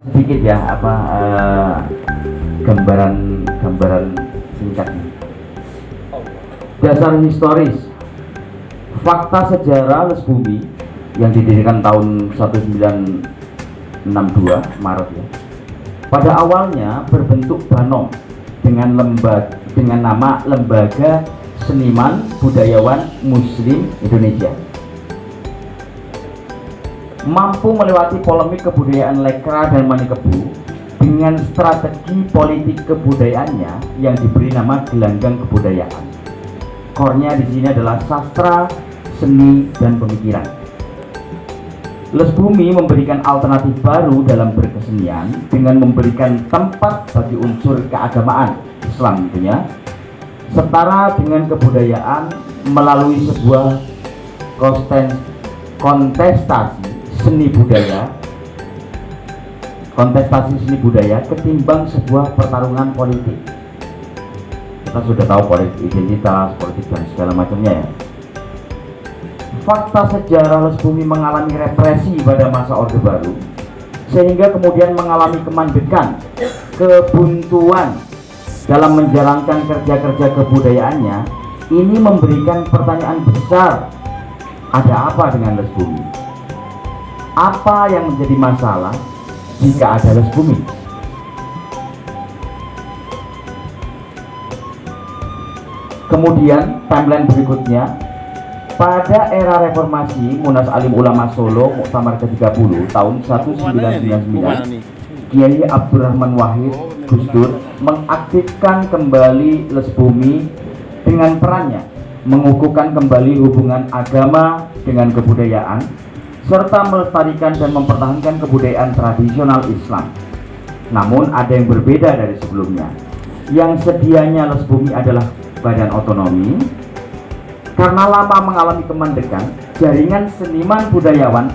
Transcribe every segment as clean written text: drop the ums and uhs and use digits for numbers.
sedikit ya gambaran singkatnya. Dasar historis, fakta sejarah Les Bumi yang didirikan tahun 1962 Maret ya. Pada awalnya berbentuk Banom dengan nama Lembaga Seniman Budayawan Muslim Indonesia. Mampu melewati polemik kebudayaan Lekra dan Manikebu dengan strategi politik kebudayaannya yang diberi nama gelanggang kebudayaan. Core-nya di sini adalah sastra, seni, dan pemikiran. Les Bumi memberikan alternatif baru dalam berkesenian dengan memberikan tempat bagi unsur keagamaan Islam tentunya, setara dengan kebudayaan melalui sebuah kontestasi seni budaya ketimbang sebuah pertarungan politik. Kita sudah tahu politik identitas, politik dan segala macamnya ya. Fakta sejarah Les Bumi mengalami represi pada masa Orde Baru, sehingga kemudian mengalami kemandekan, kebuntuan dalam menjalankan kerja-kerja kebudayaannya. Ini memberikan pertanyaan besar, ada apa dengan Les Bumi? Apa yang menjadi masalah jika ada Les Bumi? Kemudian timeline berikutnya, pada era reformasi Munas Alim Ulama Solo Muktamar ke-30 tahun 1999, Kiai Abdurrahman Wahid Gus Dur mengaktifkan kembali Les Bumi dengan perannya mengukuhkan kembali hubungan agama dengan kebudayaan serta melestarikan dan mempertahankan kebudayaan tradisional Islam. Namun ada yang berbeda dari sebelumnya. Yang sedianya Les Bumi adalah badan otonomi, karena lama mengalami kemandekan, jaringan seniman budayawan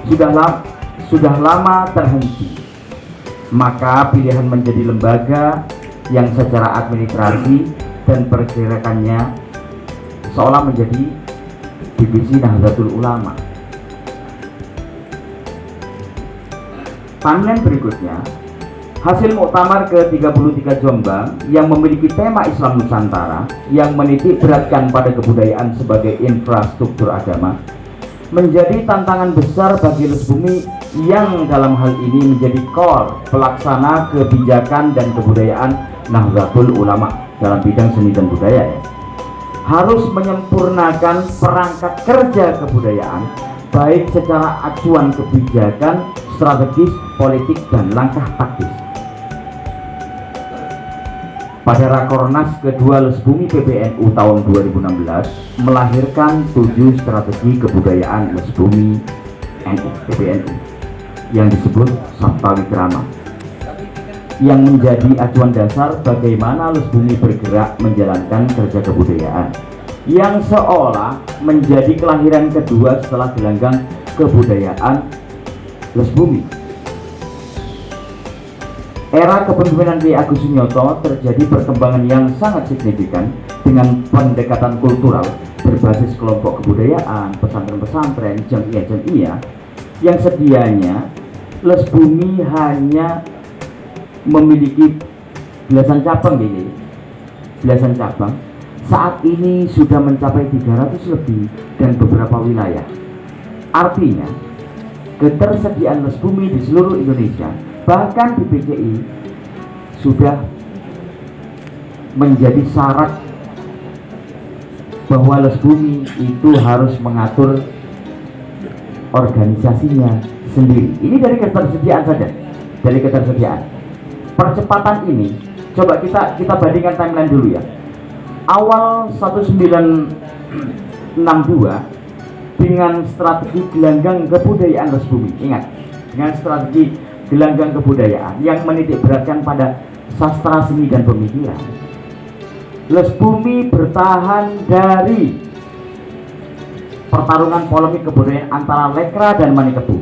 sudah lama terhenti. Maka pilihan menjadi lembaga yang secara administrasi dan pergerakannya seolah menjadi divisi Nahdlatul Ulama. Timeline berikutnya, hasil Muktamar ke-33 Jombang yang memiliki tema Islam Nusantara yang menitik beratkan pada kebudayaan sebagai infrastruktur agama menjadi tantangan besar bagi Les Bumi yang dalam hal ini menjadi core pelaksana kebijakan dan kebudayaan Nahdlatul Ulama dalam bidang seni dan budaya ya. Harus menyempurnakan perangkat kerja kebudayaan baik secara acuan kebijakan, strategis, politik, dan langkah taktis. Pada Rakornas kedua Les Bumi PBNU tahun 2016 melahirkan 7 strategi kebudayaan Les Bumi NU PBNU yang disebut Sabta Wikrama, yang menjadi acuan dasar bagaimana Les Bumi bergerak menjalankan kerja kebudayaan, yang seolah menjadi kelahiran kedua setelah gelanggang kebudayaan Les Bumi. Era kepemimpinan Kiai Agus Sunyoto terjadi perkembangan yang sangat signifikan dengan pendekatan kultural berbasis kelompok kebudayaan, pesantren-pesantren, jamiah-jamiah yang sedianya Les Bumi hanya memiliki belasan cabang gitu. Belasan cabang saat ini sudah mencapai 300 lebih dan beberapa wilayah. Artinya ketersediaan Les Bumi di seluruh Indonesia, bahkan di PCI, sudah menjadi syarat bahwa Les Bumi itu harus mengatur organisasinya sendiri. Ini dari ketersediaan saja, dari ketersediaan. Percepatan ini, coba kita bandingkan timeline dulu ya. Awal 1962 dengan strategi gelanggang kebudayaan Les Bumi. Ingat, dengan strategi gelanggang kebudayaan yang menitik beratkan pada sastra, seni, dan pemikiran. Les Bumi bertahan dari pertarungan polemik kebudayaan antara Lekra dan Manikebu.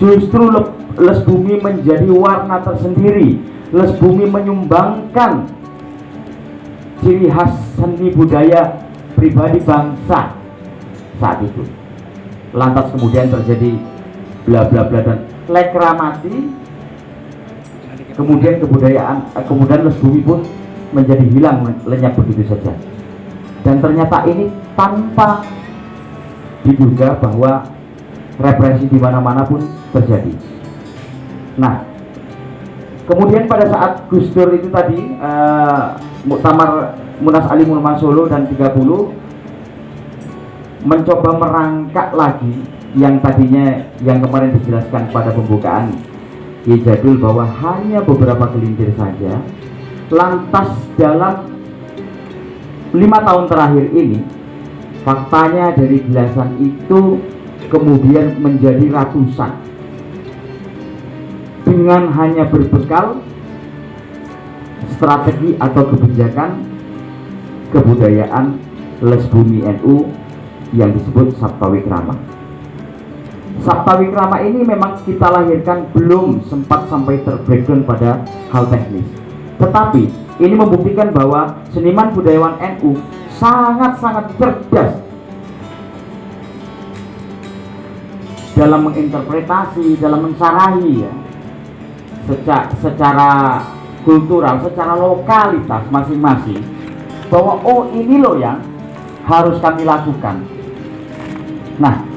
Justru Les Bumi menjadi warna tersendiri. Les Bumi menyumbangkan ciri khas seni budaya pribadi bangsa saat itu. Lantas kemudian terjadi bla bla bla dan Lekra mati, kemudian kemudian Les Bumi pun menjadi hilang lenyap begitu saja. Dan ternyata ini tanpa diduga bahwa represi di mana-mana pun terjadi. Nah, kemudian pada saat Gus Dur itu tadi Muktamar Munas Alim Ulama Solo dan 30 mencoba merangkak lagi yang tadinya yang kemarin dijelaskan pada pembukaan Ki Jadul bahwa hanya beberapa gelintir saja. Lantas dalam 5 tahun terakhir ini faktanya dari belasan itu kemudian menjadi ratusan dengan hanya berbekal strategi atau kebijakan kebudayaan Les Bumi NU yang disebut Sabta Wikrama. Sabta Wikrama ini memang kita lahirkan belum sempat sampai terbreakdown pada hal teknis, tetapi ini membuktikan bahwa seniman budayawan NU sangat-sangat cerdas dalam menginterpretasi, dalam mensarahi ya, secara kultural, secara lokalitas masing-masing, bahwa oh ini loh yang harus kami lakukan. Nah,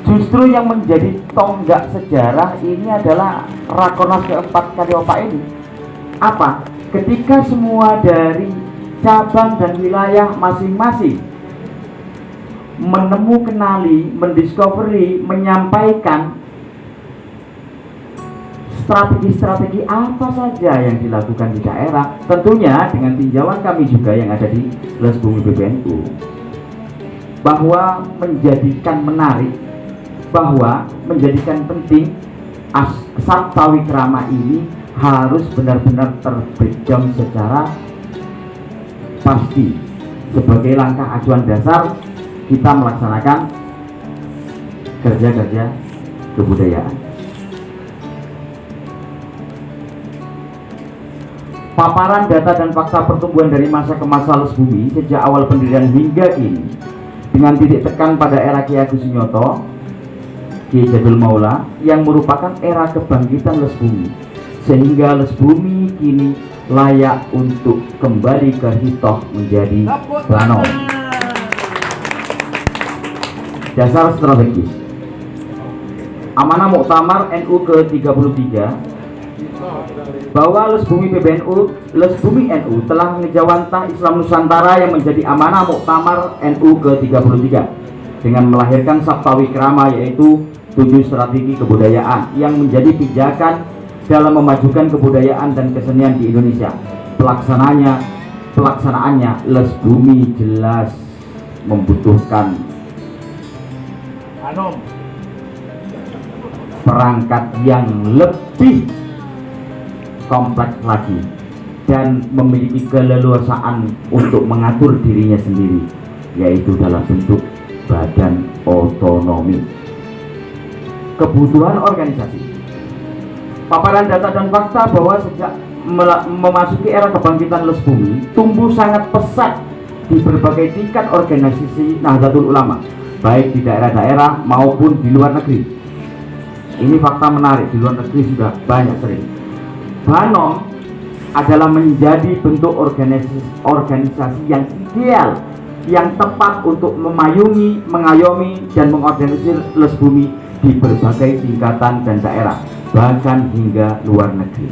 justru yang menjadi tonggak sejarah ini adalah Rakornas keempat Karyopa ini. Apa? Ketika semua dari cabang dan wilayah masing-masing kenali, mendiscovery, menyampaikan strategi-strategi apa saja yang dilakukan di daerah, tentunya dengan tinjauan kami juga yang ada di Les Bumi PBNU, bahwa menjadikan menarik, bahwa menjadikan penting Sabta Wikrama ini harus benar-benar terbreakdown secara pasti sebagai langkah acuan dasar kita melaksanakan kerja-kerja kebudayaan. Paparan data dan fakta pertumbuhan dari masa ke masa Les Bumi sejak awal pendirian hingga kini dengan titik tekan pada era Ki Agus Sunyoto, Ki Jadul Maula yang merupakan era kebangkitan Les Bumi, sehingga Les Bumi kini layak untuk kembali ke hitoh menjadi plano. Dasar strategis Amanah Muktamar NU ke-33 bahwa Les Bumi NU telah mengejawantah Islam Nusantara yang menjadi amanah Muktamar NU ke-33 dengan melahirkan Sabta Wikrama, yaitu 7 strategi kebudayaan yang menjadi pijakan dalam memajukan kebudayaan dan kesenian di Indonesia. Pelaksanaannya Les Bumi jelas membutuhkan perangkat yang lebih kompleks lagi dan memiliki keleluasaan untuk mengatur dirinya sendiri, yaitu dalam bentuk badan otonomi. Kebutuhan organisasi. Paparan data dan fakta bahwa sejak memasuki era kebangkitan Les Bumi tumbuh sangat pesat di berbagai tingkat organisasi Nahdlatul Ulama, baik di daerah-daerah maupun di luar negeri. Ini fakta menarik, di luar negeri sudah banyak sering. Banom adalah menjadi bentuk organisasi yang ideal, yang tepat untuk memayungi, mengayomi, dan mengorganisir Les Bumi di berbagai tingkatan dan daerah, bahkan hingga luar negeri.